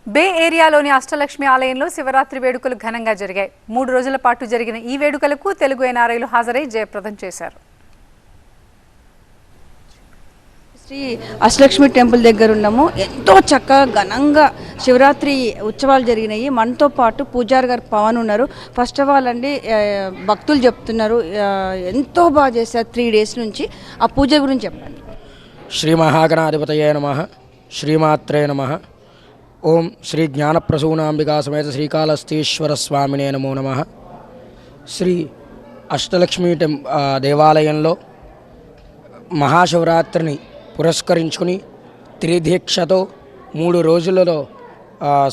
బే ఏరియాలోని అష్టలక్ష్మి ఆలయంలో శివరాత్రి వేడుకలు ఘనంగా జరిగాయి. 3 రోజుల పాటు జరిగిన ఈ వేడుకలకు తెలుగు ఎన్ఆర్ఐలు హాజరై జయప్రదం చేశారు. శ్రీ అష్టలక్ష్మి టెంపుల్ దగ్గర ఉన్నాము. ఎంతో చక్కగా ఘనంగా శివరాత్రి ఉత్సవాలు జరిగినాయి. మనతో పాటు పూజారి గారు పవన్ ఉన్నారు. ఫస్ట్ ఆఫ్ ఆల్ అండి, భక్తులు చెప్తున్నారు ఎంతో బాగా చేశారు 3 డేస్ నుంచి. ఆ పూజ గురించి చెప్పండి. శ్రీ మహాగణాధిపతయే నమః, శ్రీమాత్రే నమః. ఓం శ్రీ జ్ఞానప్రసూనాంబికా సమేత శ్రీకాళహస్తీశ్వర స్వామినే నమో నమః. శ్రీ అష్టలక్ష్మి దేవాలయంలో మహాశివరాత్రిని పురస్కరించుకుని త్రిదీక్షతో 3 రోజులలో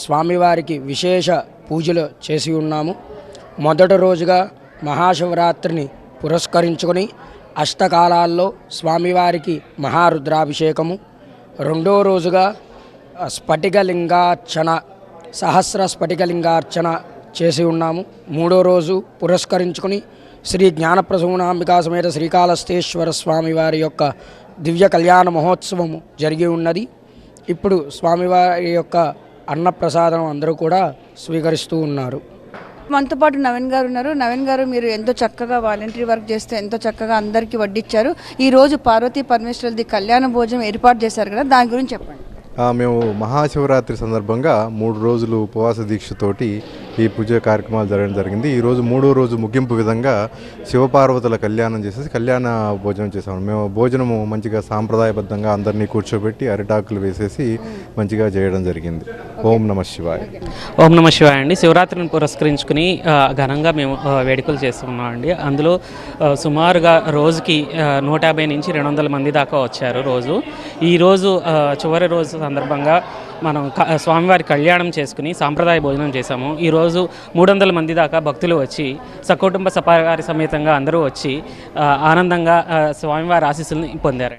స్వామివారికి విశేష పూజలు చేసి ఉన్నాము. మొదటి రోజుగా మహాశివరాత్రిని పురస్కరించుకొని అష్టకాలాల్లో స్వామివారికి మహారుద్రాభిషేకము, రెండో రోజుగా స్ఫటికలింగార్చన, సహస్ర స్ఫటికలింగార్చన చేసి ఉన్నాము. మూడో రోజు పురస్కరించుకొని శ్రీ జ్ఞానప్రసూనాంబికా సమేత శ్రీకాళహస్తీశ్వర స్వామివారి యొక్క దివ్య కళ్యాణ మహోత్సవము జరిగి ఉన్నది. ఇప్పుడు స్వామివారి యొక్క అన్నప్రసాదం అందరూ కూడా స్వీకరిస్తూ ఉన్నారు. మనతో పాటు నవీన్ గారు ఉన్నారు. నవీన్ గారు, మీరు ఎంతో చక్కగా వాలంటరీ వర్క్ చేస్తే ఎంతో చక్కగా అందరికీ వడ్డిచ్చారు. ఈరోజు పార్వతీ పరమేశ్వరులది కళ్యాణ భోజనం ఏర్పాటు చేశారు కదా, దాని గురించి చెప్పండి. మేము మహాశివరాత్రి సందర్భంగా 3 రోజులు ఉపవాస దీక్షతోటి ఈ పూజ కార్యక్రమాలు జరగడం జరిగింది. ఈరోజు 3వ రోజు ముగింపు విధంగా శివపార్వతుల కళ్యాణం చేసేసి కళ్యాణ భోజనం చేసాము. మేము భోజనము మంచిగా సాంప్రదాయబద్ధంగా అందరినీ కూర్చోబెట్టి అరిటాకులు వేసేసి మంచిగా చేయడం జరిగింది. ఓం నమ శివాయ. ఓం నమ శివాయ అండి. శివరాత్రిని పురస్కరించుకుని ఘనంగా మేము వేడుకలు చేస్తున్నాం అండి. అందులో సుమారుగా రోజుకి 150 నుంచి 200 మంది దాకా వచ్చారు రోజు. ఈరోజు చివరి రోజు సందర్భంగా మనం స్వామివారి కళ్యాణం చేసుకుని సాంప్రదాయ భోజనం చేశాము. ఈరోజు 300 మంది దాకా భక్తులు వచ్చి సకుటుంబ సపరివార సమేతంగా అందరూ వచ్చి ఆనందంగా స్వామివారి ఆశీస్సులను పొందారు.